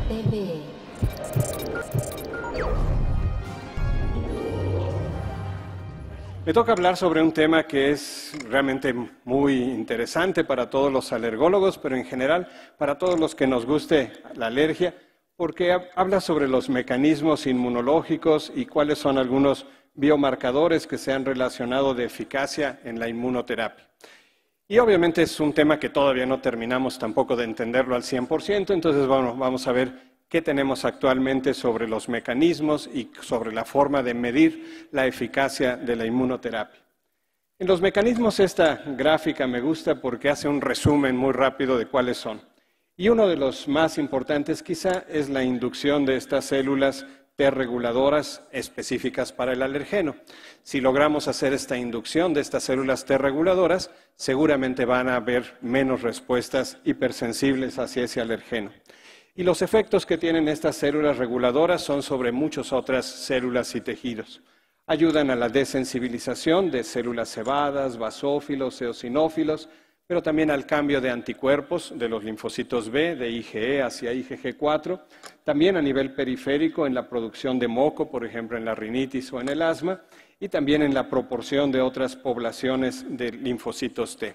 TV. Me toca hablar sobre un tema que es realmente muy interesante para todos los alergólogos, pero en general para todos los que nos guste la alergia, porque habla sobre los mecanismos inmunológicos y cuáles son algunos biomarcadores que se han relacionado de eficacia en la inmunoterapia. Y obviamente es un tema que todavía no terminamos tampoco de entenderlo al 100%, entonces vamos a ver qué tenemos actualmente sobre los mecanismos y sobre la forma de medir la eficacia de la inmunoterapia. En los mecanismos esta gráfica me gusta porque hace un resumen muy rápido de cuáles son. Y uno de los más importantes quizá es la inducción de estas células T reguladoras específicas para el alergeno. Si logramos hacer esta inducción de estas células T reguladoras, seguramente van a haber menos respuestas hipersensibles hacia ese alergeno. Y los efectos que tienen estas células reguladoras son sobre muchas otras células y tejidos. Ayudan a la desensibilización de células cebadas, basófilos, eosinófilos, pero también al cambio de anticuerpos de los linfocitos B, de IgE hacia IgG4, también a nivel periférico en la producción de moco, por ejemplo en la rinitis o en el asma, y también en la proporción de otras poblaciones de linfocitos T.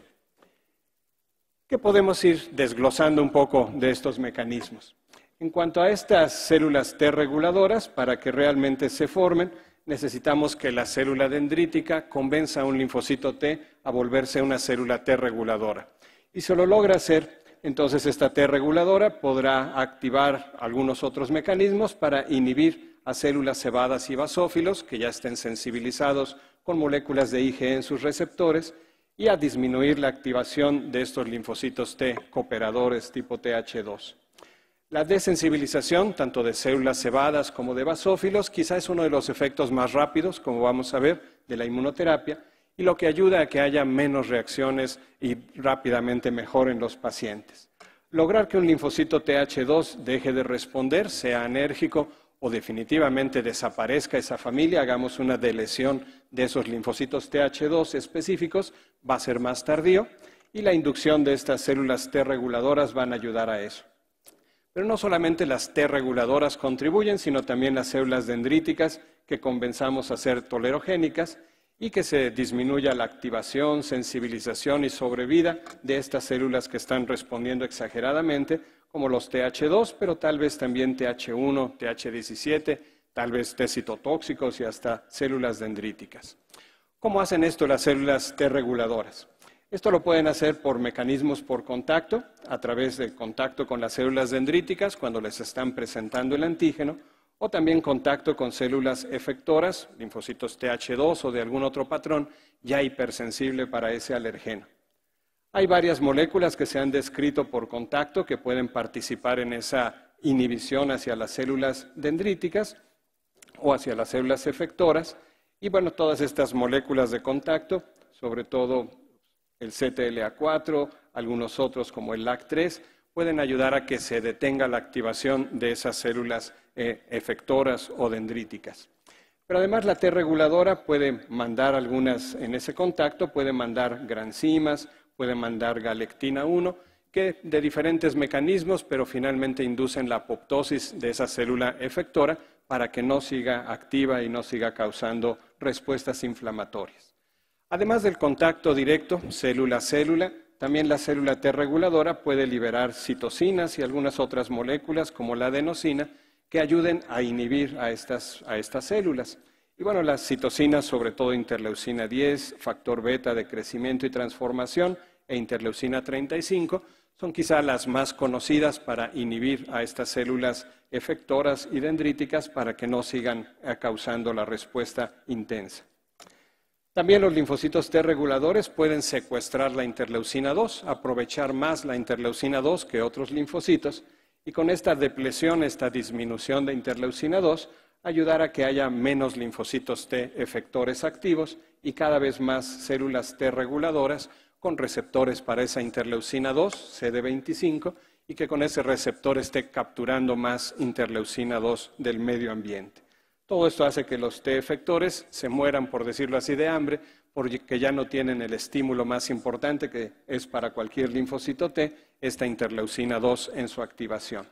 ¿Qué podemos ir desglosando un poco de estos mecanismos? En cuanto a estas células T reguladoras, para que realmente se formen, necesitamos que la célula dendrítica convenza a un linfocito T a volverse una célula T reguladora. Y si lo logra hacer, entonces esta T reguladora podrá activar algunos otros mecanismos para inhibir a células cebadas y basófilos que ya estén sensibilizados con moléculas de IgE en sus receptores, y a disminuir la activación de estos linfocitos T cooperadores tipo Th2. La desensibilización, tanto de células cebadas como de basófilos, quizá es uno de los efectos más rápidos, como vamos a ver, de la inmunoterapia, y lo que ayuda a que haya menos reacciones y rápidamente mejoren los pacientes. Lograr que un linfocito Th2 deje de responder, sea enérgico o definitivamente desaparezca esa familia, hagamos una delesión de esos linfocitos Th2 específicos, va a ser más tardío, y la inducción de estas células T reguladoras van a ayudar a eso. Pero no solamente las T reguladoras contribuyen, sino también las células dendríticas que convenzamos a ser tolerogénicas y que se disminuya la activación, sensibilización y sobrevida de estas células que están respondiendo exageradamente, como los Th2, pero tal vez también Th1, Th17, tal vez T citotóxicos y hasta células dendríticas. ¿Cómo hacen esto las células T reguladoras? Esto lo pueden hacer por mecanismos por contacto, a través de contacto con las células dendríticas cuando les están presentando el antígeno, o también contacto con células efectoras, linfocitos Th2 o de algún otro patrón ya hipersensible para ese alergeno. Hay varias moléculas que se han descrito por contacto que pueden participar en esa inhibición hacia las células dendríticas o hacia las células efectoras. Y bueno, todas estas moléculas de contacto, sobre todo el CTLA4, algunos otros como el LAC3, pueden ayudar a que se detenga la activación de esas células efectoras o dendríticas. Pero además la T reguladora puede mandar algunas en ese contacto, puede mandar granzimas, puede mandar galectina 1, que de diferentes mecanismos, pero finalmente inducen la apoptosis de esa célula efectora para que no siga activa y no siga causando respuestas inflamatorias. Además del contacto directo, célula-célula, también la célula T reguladora puede liberar citocinas y algunas otras moléculas como la adenosina que ayuden a inhibir a estas células. Y bueno, las citocinas, sobre todo interleucina 10, factor beta de crecimiento y transformación e interleucina 35, son quizá las más conocidas para inhibir a estas células efectoras y dendríticas para que no sigan causando la respuesta intensa. También los linfocitos T reguladores pueden secuestrar la interleucina 2, aprovechar más la interleucina 2 que otros linfocitos, y con esta depresión, esta disminución de interleucina 2, ayudar a que haya menos linfocitos T efectores activos y cada vez más células T reguladoras con receptores para esa interleucina 2, CD25, y que con ese receptor esté capturando más interleucina 2 del medio ambiente. Todo esto hace que los T efectores se mueran, por decirlo así, de hambre, porque ya no tienen el estímulo más importante que es para cualquier linfocito T, esta interleucina 2 en su activación.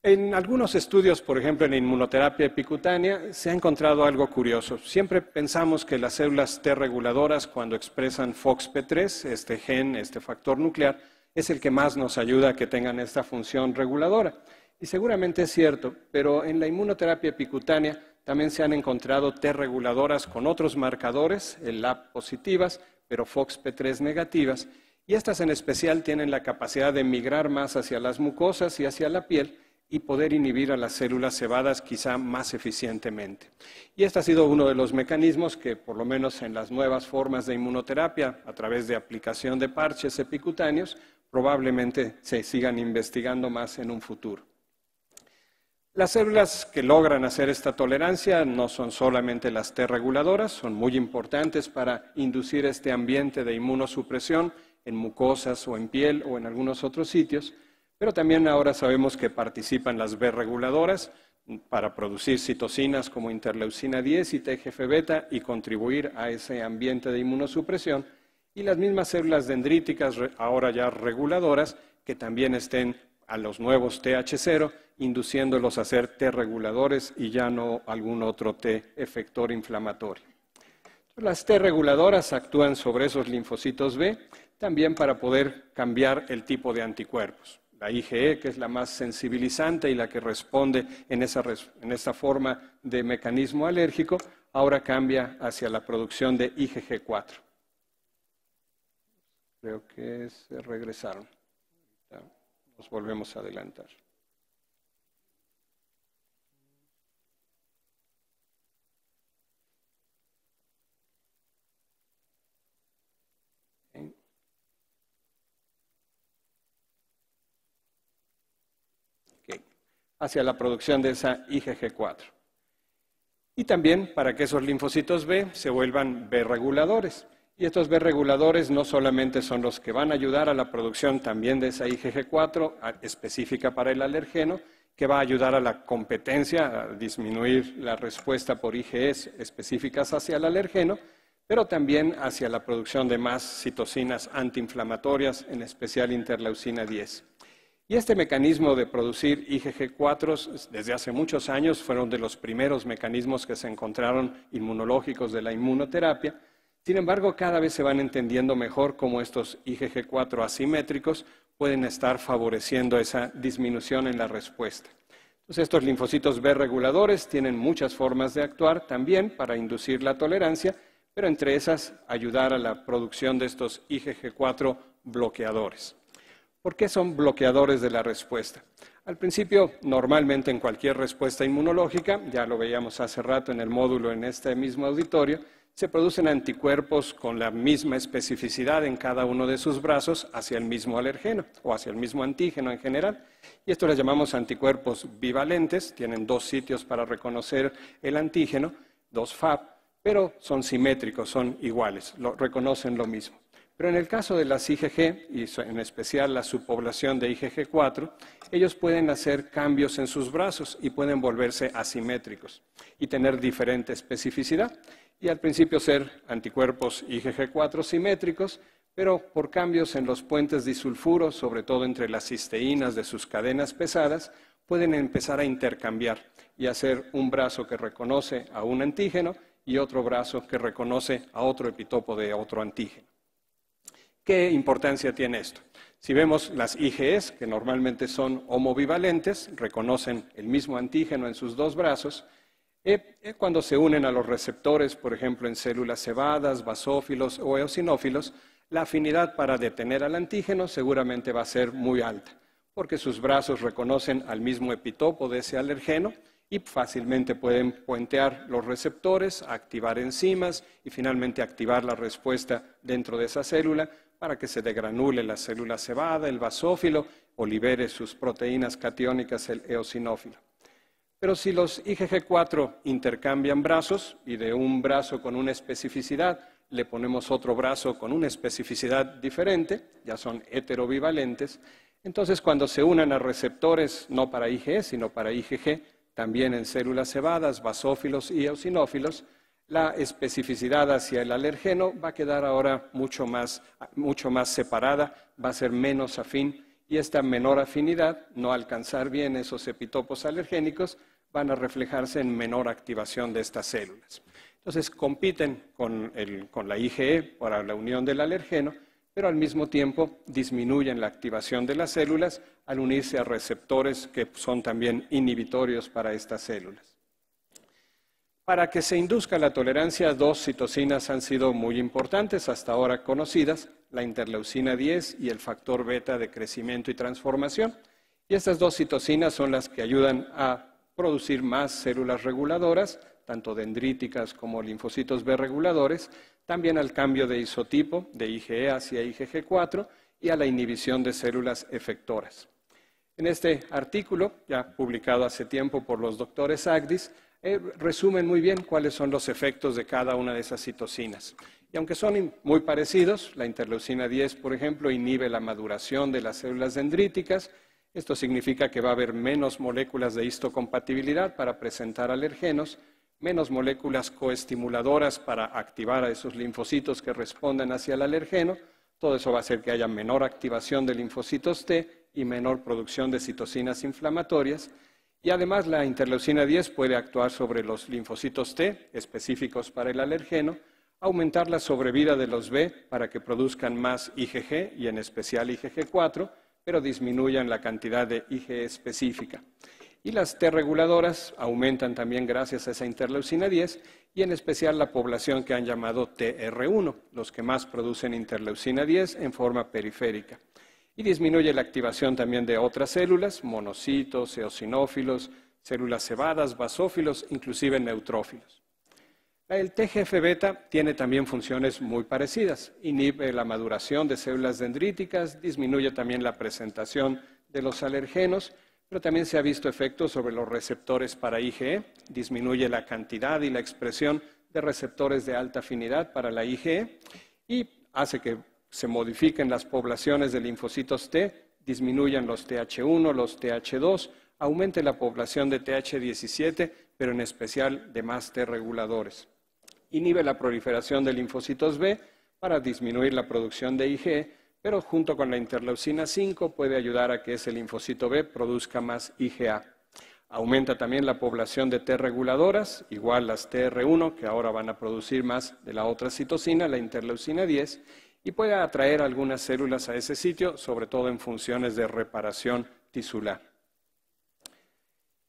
En algunos estudios, por ejemplo, en la inmunoterapia epicutánea, se ha encontrado algo curioso. Siempre pensamos que las células T reguladoras, cuando expresan FOXP3, este gen, este factor nuclear, es el que más nos ayuda a que tengan esta función reguladora. Y seguramente es cierto, pero en la inmunoterapia epicutánea también se han encontrado T reguladoras con otros marcadores, el LAP positivas, pero FOXP3 negativas, y estas en especial tienen la capacidad de migrar más hacia las mucosas y hacia la piel, y poder inhibir a las células cebadas quizá más eficientemente. Y este ha sido uno de los mecanismos que, por lo menos en las nuevas formas de inmunoterapia, a través de aplicación de parches epicutáneos, probablemente se sigan investigando más en un futuro. Las células que logran hacer esta tolerancia no son solamente las T reguladoras, son muy importantes para inducir este ambiente de inmunosupresión en mucosas o en piel o en algunos otros sitios, pero también ahora sabemos que participan las B reguladoras para producir citocinas como interleucina 10 y TGF-beta y contribuir a ese ambiente de inmunosupresión, y las mismas células dendríticas, ahora ya reguladoras, que también estén a los nuevos TH0, induciéndolos a ser T reguladores y ya no algún otro T efector inflamatorio. Las T reguladoras actúan sobre esos linfocitos B también para poder cambiar el tipo de anticuerpos. La IgE, que es la más sensibilizante y la que responde en esa forma de mecanismo alérgico, ahora cambia hacia la producción de IgG4. Creo que se regresaron. Nos volvemos a adelantar. Hacia la producción de esa IgG4. Y también para que esos linfocitos B se vuelvan B reguladores. Y estos B reguladores no solamente son los que van a ayudar a la producción también de esa IgG4 específica para el alergeno, que va a ayudar a la competencia, a disminuir la respuesta por IgEs específicas hacia el alergeno, pero también hacia la producción de más citocinas antiinflamatorias, en especial interleucina 10. Y este mecanismo de producir IgG4 desde hace muchos años fueron de los primeros mecanismos que se encontraron inmunológicos de la inmunoterapia. Sin embargo, cada vez se van entendiendo mejor cómo estos IgG4 asimétricos pueden estar favoreciendo esa disminución en la respuesta. Entonces, estos linfocitos B reguladores tienen muchas formas de actuar también para inducir la tolerancia, pero entre esas ayudar a la producción de estos IgG4 bloqueadores. ¿Por qué son bloqueadores de la respuesta? Al principio, normalmente en cualquier respuesta inmunológica, ya lo veíamos hace rato en el módulo en este mismo auditorio, se producen anticuerpos con la misma especificidad en cada uno de sus brazos hacia el mismo alergeno o hacia el mismo antígeno en general. Y esto les llamamos anticuerpos bivalentes, tienen dos sitios para reconocer el antígeno, dos FAB, pero son simétricos, son iguales, reconocen lo mismo. Pero en el caso de las IgG, y en especial la subpoblación de IgG4, ellos pueden hacer cambios en sus brazos y pueden volverse asimétricos y tener diferente especificidad. Y al principio ser anticuerpos IgG4 simétricos, pero por cambios en los puentes disulfuros, sobre todo entre las cisteínas de sus cadenas pesadas, pueden empezar a intercambiar y hacer un brazo que reconoce a un antígeno y otro brazo que reconoce a otro epitopo de otro antígeno. ¿Qué importancia tiene esto? Si vemos las IgEs, que normalmente son homobivalentes, reconocen el mismo antígeno en sus dos brazos, cuando se unen a los receptores, por ejemplo en células cebadas, basófilos o eosinófilos, la afinidad para detener al antígeno seguramente va a ser muy alta, porque sus brazos reconocen al mismo epitopo de ese alergeno y fácilmente pueden puentear los receptores, activar enzimas y finalmente activar la respuesta dentro de esa célula para que se degranule la célula cebada, el basófilo, o libere sus proteínas catiónicas, el eosinófilo. Pero si los IgG4 intercambian brazos y de un brazo con una especificidad le ponemos otro brazo con una especificidad diferente, ya son heterobivalentes, entonces cuando se unan a receptores no para IgE, sino para IgG, también en células cebadas, basófilos y eosinófilos, la especificidad hacia el alergeno va a quedar ahora mucho más separada, va a ser menos afín y esta menor afinidad, no alcanzar bien esos epitopos alergénicos, van a reflejarse en menor activación de estas células. Entonces compiten con la IgE para la unión del alergeno, pero al mismo tiempo disminuyen la activación de las células al unirse a receptores que son también inhibitorios para estas células. Para que se induzca la tolerancia, dos citocinas han sido muy importantes, hasta ahora conocidas, la interleucina 10 y el factor beta de crecimiento y transformación. Y estas dos citocinas son las que ayudan a producir más células reguladoras, tanto dendríticas como linfocitos B reguladores, también al cambio de isotipo de IgE hacia IgG4 y a la inhibición de células efectoras. En este artículo, ya publicado hace tiempo por los doctores Agdis, resumen muy bien cuáles son los efectos de cada una de esas citocinas. Y aunque son muy parecidos, la interleucina 10, por ejemplo, inhibe la maduración de las células dendríticas. Esto significa que va a haber menos moléculas de histocompatibilidad para presentar alergenos, menos moléculas coestimuladoras para activar a esos linfocitos que responden hacia el alergeno. Todo eso va a hacer que haya menor activación de linfocitos T y menor producción de citocinas inflamatorias. Y además la interleucina 10 puede actuar sobre los linfocitos T, específicos para el alergeno, aumentar la sobrevida de los B para que produzcan más IgG y en especial IgG4, pero disminuyan la cantidad de IgE específica. Y las T reguladoras aumentan también gracias a esa interleucina 10 y en especial la población que han llamado TR1, los que más producen interleucina 10 en forma periférica. Y disminuye la activación también de otras células, monocitos, eosinófilos, células cebadas, basófilos, inclusive neutrófilos. El TGF-beta tiene también funciones muy parecidas. Inhibe la maduración de células dendríticas, disminuye también la presentación de los alergenos, pero también se ha visto efectos sobre los receptores para IgE, disminuye la cantidad y la expresión de receptores de alta afinidad para la IgE y hace que se modifiquen las poblaciones de linfocitos T, disminuyan los TH1, los TH2, aumente la población de TH17, pero en especial de más T reguladores. Inhibe la proliferación de linfocitos B para disminuir la producción de IgE, pero junto con la interleucina 5 puede ayudar a que ese linfocito B produzca más IgA. Aumenta también la población de T reguladoras, igual las TR1, que ahora van a producir más de la otra citocina, la interleucina 10, y puede atraer algunas células a ese sitio, sobre todo en funciones de reparación tisular.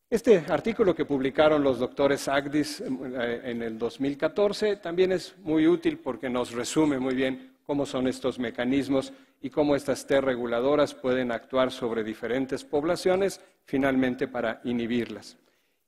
Este artículo que publicaron los doctores Agdis en el 2014 también es muy útil porque nos resume muy bien cómo son estos mecanismos y cómo estas T reguladoras pueden actuar sobre diferentes poblaciones, finalmente para inhibirlas.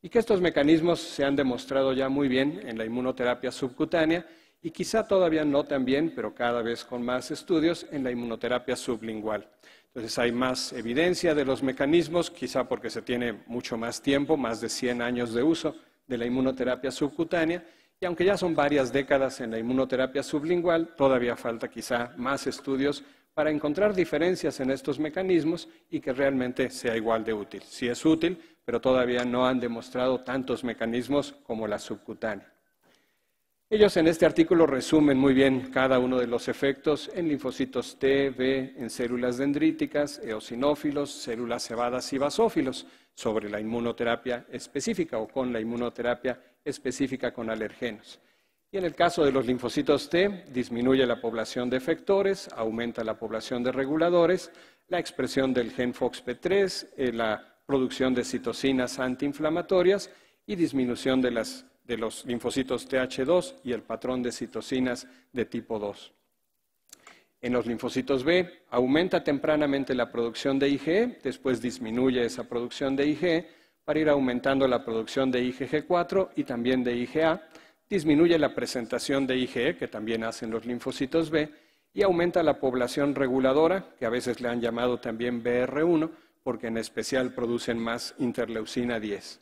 Y que estos mecanismos se han demostrado ya muy bien en la inmunoterapia subcutánea y quizá todavía no tan bien, pero cada vez con más estudios en la inmunoterapia sublingual. Entonces hay más evidencia de los mecanismos, quizá porque se tiene mucho más tiempo, más de 100 años de uso de la inmunoterapia subcutánea, y aunque ya son varias décadas en la inmunoterapia sublingual, todavía falta quizá más estudios para encontrar diferencias en estos mecanismos y que realmente sea igual de útil. Sí es útil, pero todavía no han demostrado tantos mecanismos como la subcutánea. Ellos en este artículo resumen muy bien cada uno de los efectos en linfocitos T, B, en células dendríticas, eosinófilos, células cebadas y basófilos sobre la inmunoterapia específica o con la inmunoterapia específica con alergenos. Y en el caso de los linfocitos T, disminuye la población de efectores, aumenta la población de reguladores, la expresión del gen FOXP3, la producción de citocinas antiinflamatorias y disminución de los linfocitos TH2 y el patrón de citocinas de tipo 2. En los linfocitos B, aumenta tempranamente la producción de IgE, después disminuye esa producción de IgE para ir aumentando la producción de IgG4 y también de IgA, disminuye la presentación de IgE, que también hacen los linfocitos B, y aumenta la población reguladora, que a veces le han llamado también BR1, porque en especial producen más interleucina 10.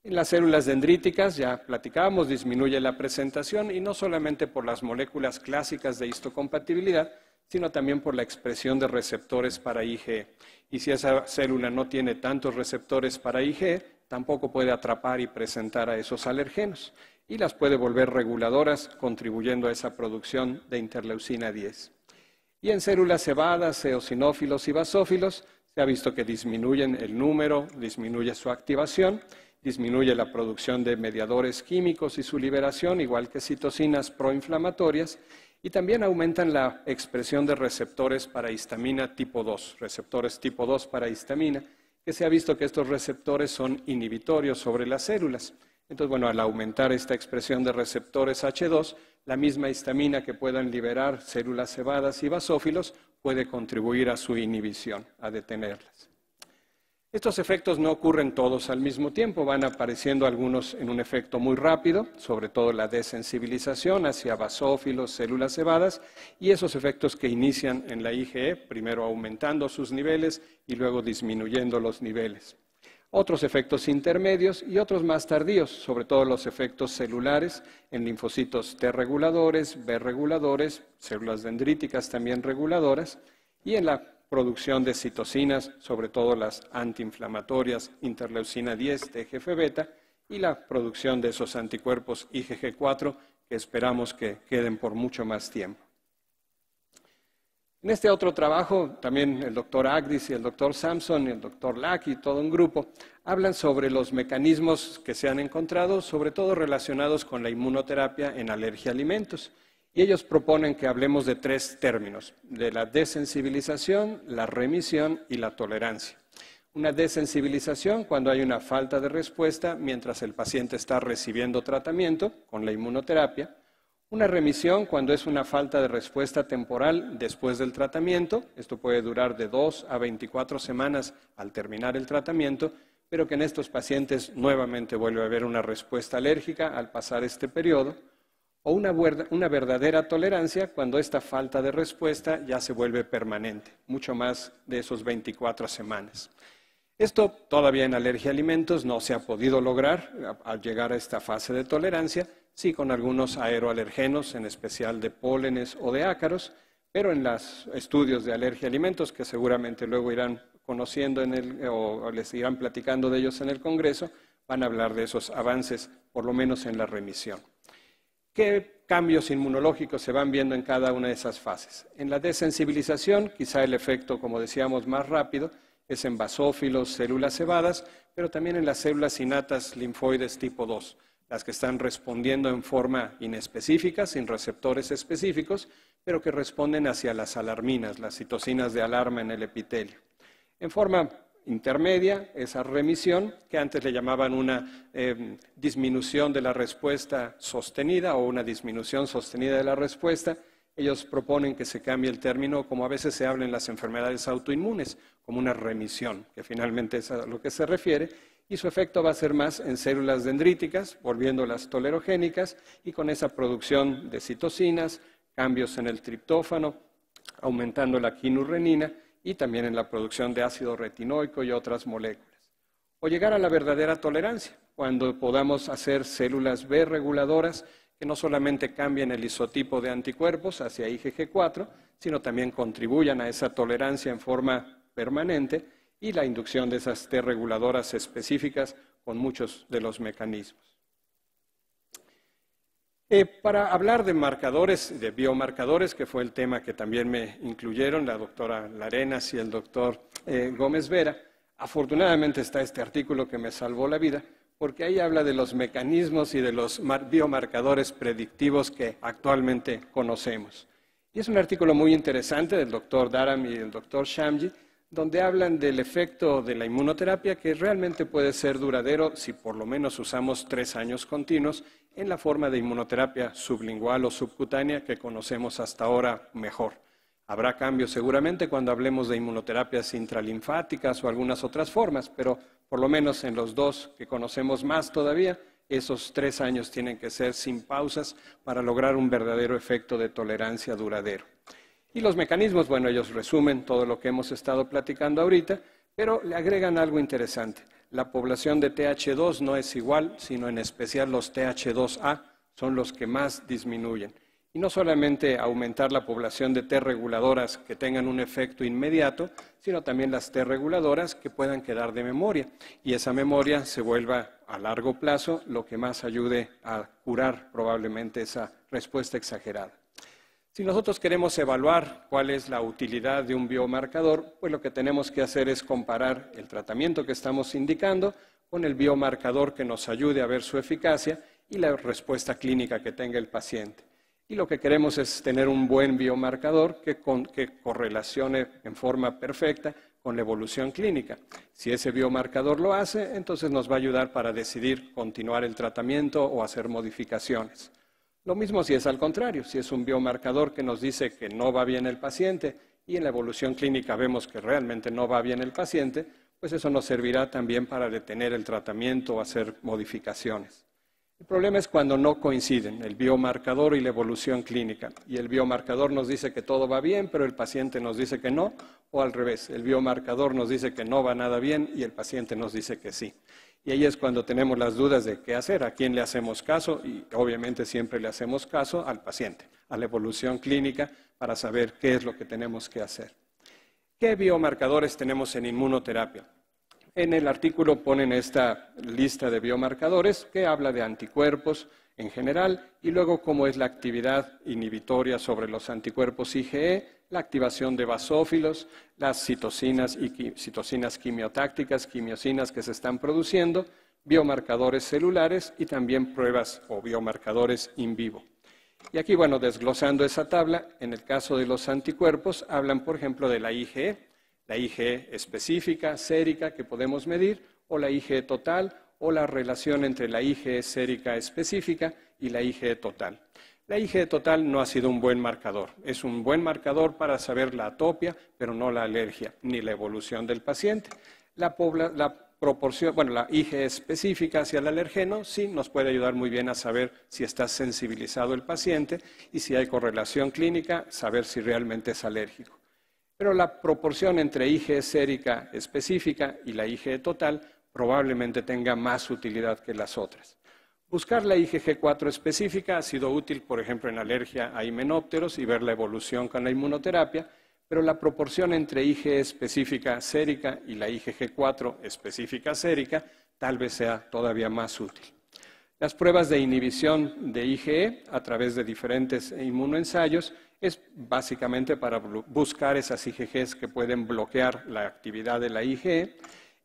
En las células dendríticas, ya platicábamos, disminuye la presentación y no solamente por las moléculas clásicas de histocompatibilidad, sino también por la expresión de receptores para IgE. Y si esa célula no tiene tantos receptores para IgE, tampoco puede atrapar y presentar a esos alergenos y las puede volver reguladoras, contribuyendo a esa producción de interleucina 10. Y en células cebadas, eosinófilos y basófilos, se ha visto que disminuyen el número, disminuye su activación, disminuye la producción de mediadores químicos y su liberación, igual que citocinas proinflamatorias, y también aumentan la expresión de receptores para histamina tipo 2, receptores tipo 2 para histamina, que se ha visto que estos receptores son inhibitorios sobre las células. Entonces, bueno, al aumentar esta expresión de receptores H2, la misma histamina que puedan liberar células cebadas y basófilos puede contribuir a su inhibición, a detenerlas. Estos efectos no ocurren todos al mismo tiempo, van apareciendo algunos en un efecto muy rápido, sobre todo la desensibilización hacia basófilos, células cebadas, y esos efectos que inician en la IgE, primero aumentando sus niveles y luego disminuyendo los niveles. Otros efectos intermedios y otros más tardíos, sobre todo los efectos celulares en linfocitos T reguladores, B reguladores, células dendríticas también reguladoras, y en la producción de citocinas, sobre todo las antiinflamatorias, interleucina 10, TGF-beta, y la producción de esos anticuerpos IgG4 que esperamos que queden por mucho más tiempo. En este otro trabajo, también el doctor Agdis y el doctor Samson y el doctor Lack y todo un grupo hablan sobre los mecanismos que se han encontrado, sobre todo relacionados con la inmunoterapia en alergia a alimentos. Y ellos proponen que hablemos de tres términos, de la desensibilización, la remisión y la tolerancia. Una desensibilización cuando hay una falta de respuesta mientras el paciente está recibiendo tratamiento con la inmunoterapia. Una remisión cuando es una falta de respuesta temporal después del tratamiento. Esto puede durar de 2 a 24 semanas al terminar el tratamiento, pero que en estos pacientes nuevamente vuelve a haber una respuesta alérgica al pasar este periodo. O una verdadera tolerancia cuando esta falta de respuesta ya se vuelve permanente, mucho más de esos 24 semanas. Esto todavía en alergia a alimentos no se ha podido lograr al llegar a esta fase de tolerancia, sí con algunos aeroalergenos, en especial de pólenes o de ácaros, pero en los estudios de alergia a alimentos, que seguramente luego irán conociendo o les irán platicando de ellos en el Congreso, van a hablar de esos avances, por lo menos en la remisión. ¿Qué cambios inmunológicos se van viendo en cada una de esas fases? En la desensibilización, quizá el efecto, como decíamos, más rápido, es en basófilos, células cebadas, pero también en las células innatas linfoides tipo 2, las que están respondiendo en forma inespecífica, sin receptores específicos, pero que responden hacia las alarminas, las citocinas de alarma en el epitelio. En forma intermedia, esa remisión, que antes le llamaban una disminución de la respuesta sostenida o una disminución sostenida de la respuesta. Ellos proponen que se cambie el término, como a veces se habla en las enfermedades autoinmunes, como una remisión, que finalmente es a lo que se refiere, y su efecto va a ser más en células dendríticas, volviéndolas tolerogénicas, y con esa producción de citocinas, cambios en el triptófano, aumentando la quinurrenina, y también en la producción de ácido retinoico y otras moléculas. O llegar a la verdadera tolerancia, cuando podamos hacer células B reguladoras que no solamente cambien el isotipo de anticuerpos hacia IgG4, sino también contribuyan a esa tolerancia en forma permanente y la inducción de esas T reguladoras específicas con muchos de los mecanismos. Para hablar de marcadores, de biomarcadores, que fue el tema que también me incluyeron la doctora Larenas y el doctor Gómez Vera, afortunadamente está este artículo que me salvó la vida, porque ahí habla de los mecanismos y de los biomarcadores predictivos que actualmente conocemos. Y es un artículo muy interesante del doctor Dharam y del doctor Shamji, donde hablan del efecto de la inmunoterapia que realmente puede ser duradero si por lo menos usamos 3 años continuos en la forma de inmunoterapia sublingual o subcutánea que conocemos hasta ahora mejor. Habrá cambios seguramente cuando hablemos de inmunoterapias intralinfáticas o algunas otras formas, pero por lo menos en los dos que conocemos más todavía, esos 3 años tienen que ser sin pausas para lograr un verdadero efecto de tolerancia duradero. Y los mecanismos, bueno, ellos resumen todo lo que hemos estado platicando ahorita, pero le agregan algo interesante. La población de TH2 no es igual, sino en especial los TH2A son los que más disminuyen. Y no solamente aumentar la población de T reguladoras que tengan un efecto inmediato, sino también las T reguladoras que puedan quedar de memoria. Y esa memoria se vuelva a largo plazo lo que más ayude a curar probablemente esa respuesta exagerada. Si nosotros queremos evaluar cuál es la utilidad de un biomarcador, pues lo que tenemos que hacer es comparar el tratamiento que estamos indicando con el biomarcador que nos ayude a ver su eficacia y la respuesta clínica que tenga el paciente. Y lo que queremos es tener un buen biomarcador que correlacione en forma perfecta con la evolución clínica. Si ese biomarcador lo hace, entonces nos va a ayudar para decidir continuar el tratamiento o hacer modificaciones. Lo mismo si es al contrario, si es un biomarcador que nos dice que no va bien el paciente y en la evolución clínica vemos que realmente no va bien el paciente, pues eso nos servirá también para detener el tratamiento o hacer modificaciones. El problema es cuando no coinciden el biomarcador y la evolución clínica. Y el biomarcador nos dice que todo va bien, pero el paciente nos dice que no, o al revés, el biomarcador nos dice que no va nada bien y el paciente nos dice que sí. Y ahí es cuando tenemos las dudas de qué hacer, a quién le hacemos caso, y obviamente siempre le hacemos caso al paciente, a la evolución clínica, para saber qué es lo que tenemos que hacer. ¿Qué biomarcadores tenemos en inmunoterapia? En el artículo ponen esta lista de biomarcadores que habla de anticuerpos en general y luego cómo es la actividad inhibitoria sobre los anticuerpos IgE, la activación de basófilos, las citocinas y citocinas quimiotácticas, quimiosinas que se están produciendo, biomarcadores celulares y también pruebas o biomarcadores in vivo. Y aquí, bueno, desglosando esa tabla, en el caso de los anticuerpos, hablan, por ejemplo, de la IgE específica, sérica, que podemos medir, o la IgE total, o la relación entre la IgE sérica específica y la IgE total. La IgE total no ha sido un buen marcador. Es un buen marcador para saber la atopia, pero no la alergia, ni la evolución del paciente. La IgE específica hacia el alergeno sí nos puede ayudar muy bien a saber si está sensibilizado el paciente y si hay correlación clínica, saber si realmente es alérgico. Pero la proporción entre IgE sérica específica y la IgE total probablemente tenga más utilidad que las otras. Buscar la IgG4 específica ha sido útil, por ejemplo, en alergia a himenópteros y ver la evolución con la inmunoterapia, pero la proporción entre IgE específica sérica y la IgG4 específica sérica tal vez sea todavía más útil. Las pruebas de inhibición de IgE a través de diferentes inmunoensayos es básicamente para buscar esas IgGs que pueden bloquear la actividad de la IgE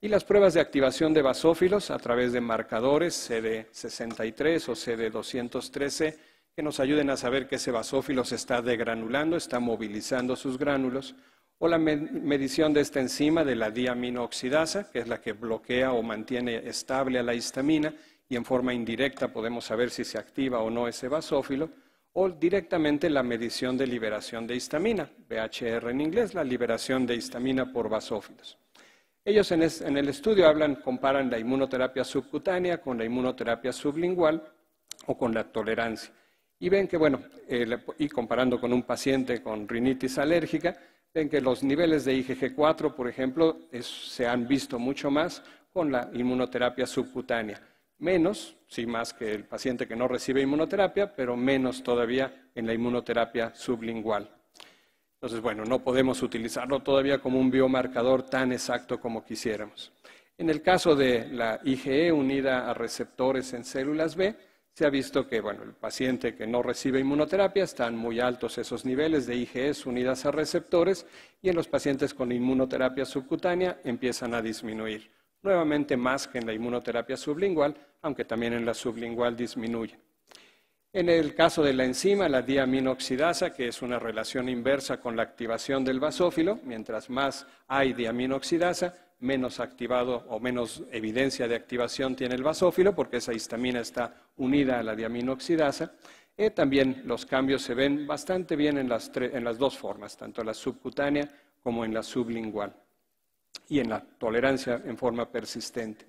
y las pruebas de activación de basófilos a través de marcadores CD63 o CD213 que nos ayuden a saber que ese basófilo se está degranulando, está movilizando sus gránulos, o la medición de esta enzima de la diaminooxidasa, que es la que bloquea o mantiene estable a la histamina, y en forma indirecta podemos saber si se activa o no ese basófilo, o directamente la medición de liberación de histamina, BHR en inglés, la liberación de histamina por basófilos. Ellos en el estudio comparan la inmunoterapia subcutánea con la inmunoterapia sublingual o con la tolerancia. Y ven que, y comparando con un paciente con rinitis alérgica, ven que los niveles de IgG4, por ejemplo, se han visto mucho más con la inmunoterapia subcutánea. Menos, sí más que el paciente que no recibe inmunoterapia, pero menos todavía en la inmunoterapia sublingual. Entonces, no podemos utilizarlo todavía como un biomarcador tan exacto como quisiéramos. En el caso de la IgE unida a receptores en células B, se ha visto que, el paciente que no recibe inmunoterapia están muy altos esos niveles de IgEs unidas a receptores y en los pacientes con inmunoterapia subcutánea empiezan a disminuir. Nuevamente más que en la inmunoterapia sublingual, aunque también en la sublingual disminuye. En el caso de la enzima, la diaminoxidasa, que es una relación inversa con la activación del basófilo, mientras más hay diaminoxidasa, menos activado o menos evidencia de activación tiene el basófilo, porque esa histamina está unida a la diaminoxidasa. También los cambios se ven bastante bien en las dos formas, tanto en la subcutánea como en la sublingual, y en la tolerancia en forma persistente.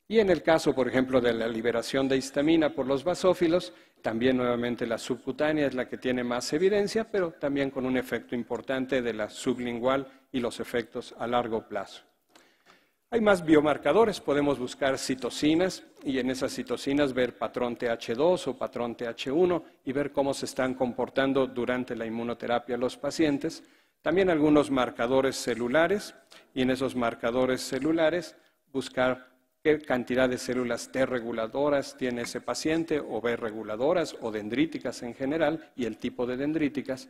Y en el caso, por ejemplo, de la liberación de histamina por los basófilos, también nuevamente la subcutánea es la que tiene más evidencia, pero también con un efecto importante de la sublingual y los efectos a largo plazo. Hay más biomarcadores, podemos buscar citocinas y en esas citocinas ver patrón TH2 o patrón TH1 y ver cómo se están comportando durante la inmunoterapia los pacientes. También algunos marcadores celulares y en esos marcadores celulares buscar qué cantidad de células T reguladoras tiene ese paciente, o B reguladoras, o dendríticas en general, y el tipo de dendríticas.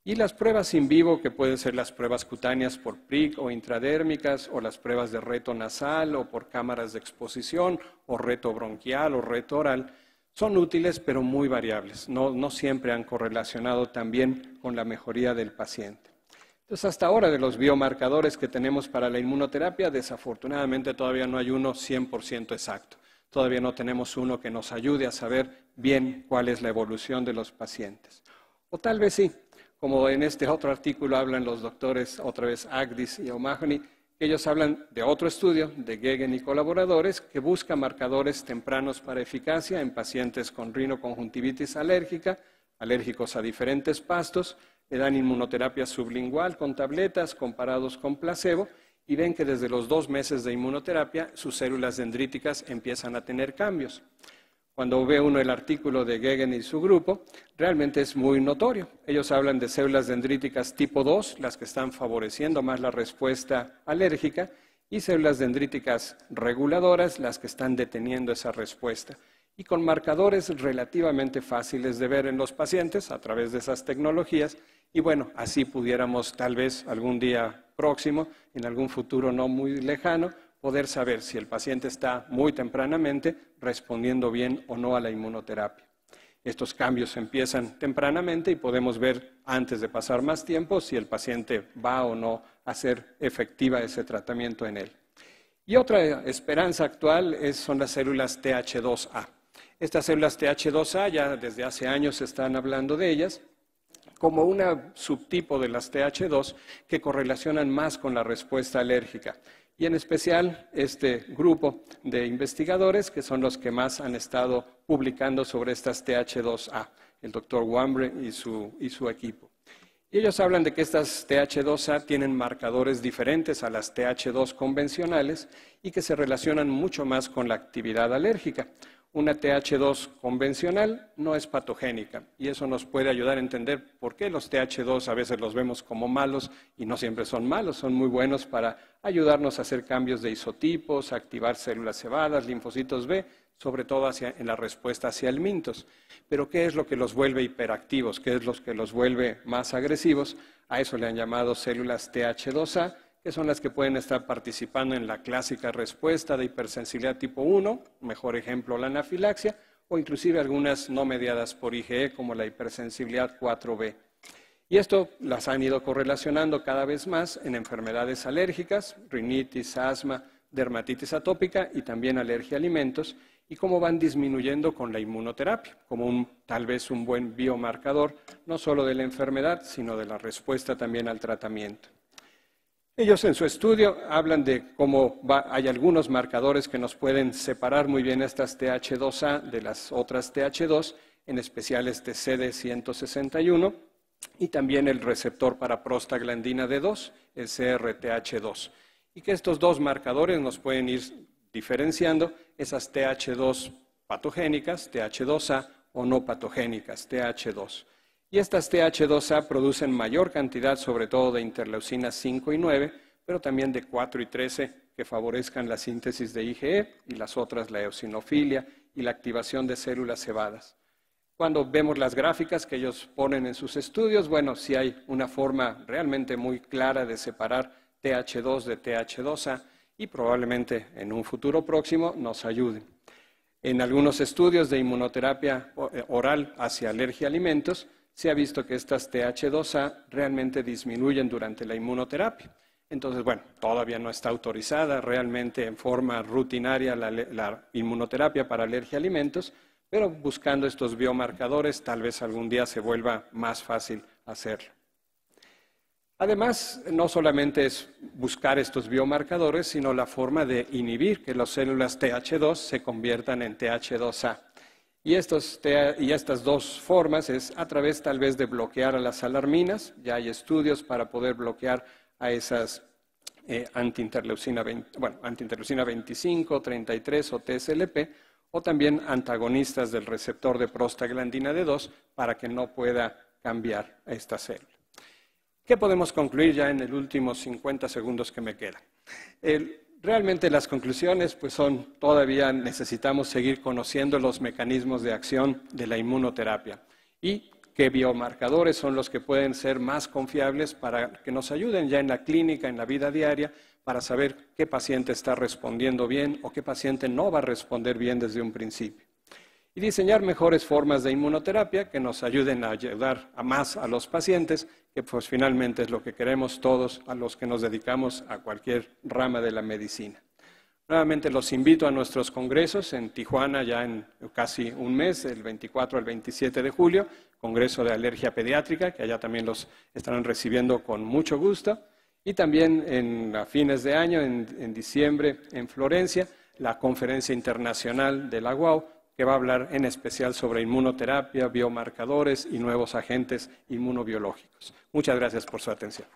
Y las pruebas in vivo, que pueden ser las pruebas cutáneas por PRIC o intradérmicas, o las pruebas de reto nasal, o por cámaras de exposición, o reto bronquial, o reto oral, son útiles pero muy variables. No siempre han correlacionado también con la mejoría del paciente. Entonces, hasta ahora, de los biomarcadores que tenemos para la inmunoterapia, desafortunadamente todavía no hay uno 100% exacto. Todavía no tenemos uno que nos ayude a saber bien cuál es la evolución de los pacientes. O tal vez sí, como en este otro artículo hablan los doctores, otra vez Agdis y O'Mahony, que ellos hablan de otro estudio de Gegen y colaboradores que busca marcadores tempranos para eficacia en pacientes con rinoconjuntivitis alérgica, alérgicos a diferentes pastos, le dan inmunoterapia sublingual con tabletas comparados con placebo y ven que desde los 2 meses de inmunoterapia sus células dendríticas empiezan a tener cambios. Cuando ve uno el artículo de Gegen y su grupo, realmente es muy notorio. Ellos hablan de células dendríticas tipo 2, las que están favoreciendo más la respuesta alérgica, y células dendríticas reguladoras, las que están deteniendo esa respuesta. Y con marcadores relativamente fáciles de ver en los pacientes a través de esas tecnologías. Y bueno, así pudiéramos tal vez algún día próximo, en algún futuro no muy lejano, poder saber si el paciente está muy tempranamente respondiendo bien o no a la inmunoterapia. Estos cambios empiezan tempranamente y podemos ver antes de pasar más tiempo si el paciente va o no a hacer efectiva ese tratamiento en él. Y otra esperanza actual son las células TH2A. Estas células TH2A ya desde hace años se están hablando de ellas como un subtipo de las TH2 que correlacionan más con la respuesta alérgica. Y en especial este grupo de investigadores que son los que más han estado publicando sobre estas TH2A, el doctor Wambre y su equipo. Y ellos hablan de que estas TH2A tienen marcadores diferentes a las TH2 convencionales y que se relacionan mucho más con la actividad alérgica. Una TH2 convencional no es patogénica y eso nos puede ayudar a entender por qué los TH2 a veces los vemos como malos y no siempre son malos, son muy buenos para ayudarnos a hacer cambios de isotipos, activar células cebadas, linfocitos B, sobre todo en la respuesta hacia el mintos. Pero ¿qué es lo que los vuelve hiperactivos? ¿Qué es lo que los vuelve más agresivos? A eso le han llamado células TH2A, que son las que pueden estar participando en la clásica respuesta de hipersensibilidad tipo 1, mejor ejemplo la anafilaxia, o inclusive algunas no mediadas por IgE como la hipersensibilidad 4B. Y esto las han ido correlacionando cada vez más en enfermedades alérgicas, rinitis, asma, dermatitis atópica y también alergia a alimentos, y cómo van disminuyendo con la inmunoterapia, como tal vez un buen biomarcador, no solo de la enfermedad, sino de la respuesta también al tratamiento. Ellos en su estudio hablan de cómo hay algunos marcadores que nos pueden separar muy bien estas TH2A de las otras TH2, en especial este CD161 y también el receptor para prostaglandina D2, el CRTH2. Y que estos dos marcadores nos pueden ir diferenciando esas TH2 patogénicas, TH2A, o no patogénicas, TH2. Y estas TH2A producen mayor cantidad, sobre todo de interleucinas 5 y 9, pero también de 4 y 13, que favorezcan la síntesis de IgE y las otras, la eosinofilia y la activación de células cebadas. Cuando vemos las gráficas que ellos ponen en sus estudios, bueno, sí hay una forma realmente muy clara de separar TH2 de TH2A y probablemente en un futuro próximo nos ayuden. En algunos estudios de inmunoterapia oral hacia alergia a alimentos, se ha visto que estas TH2A realmente disminuyen durante la inmunoterapia. Entonces, bueno, todavía no está autorizada realmente en forma rutinaria la inmunoterapia para alergia a alimentos, pero buscando estos biomarcadores tal vez algún día se vuelva más fácil hacerlo. Además, no solamente es buscar estos biomarcadores, sino la forma de inhibir que las células TH2 se conviertan en TH2A. Y estas dos formas es a través tal vez de bloquear a las alarminas, ya hay estudios para poder bloquear a esas antiinterleucina 25, 33 o TSLP, o también antagonistas del receptor de prostaglandina D2 para que no pueda cambiar a esta célula. ¿Qué podemos concluir ya en el último 50 segundos que me quedan? realmente las conclusiones pues son, todavía necesitamos seguir conociendo los mecanismos de acción de la inmunoterapia y qué biomarcadores son los que pueden ser más confiables para que nos ayuden ya en la clínica, en la vida diaria, para saber qué paciente está respondiendo bien o qué paciente no va a responder bien desde un principio. Y diseñar mejores formas de inmunoterapia que nos ayuden a ayudar más a los pacientes, que pues finalmente es lo que queremos todos a los que nos dedicamos a cualquier rama de la medicina. Nuevamente los invito a nuestros congresos en Tijuana ya en casi un mes, del 24 al 27 de julio, Congreso de Alergia Pediátrica, que allá también los estarán recibiendo con mucho gusto. Y también a fines de año, en diciembre, en Florencia, la Conferencia Internacional de la UAU, que va a hablar en especial sobre inmunoterapia, biomarcadores y nuevos agentes inmunobiológicos. Muchas gracias por su atención.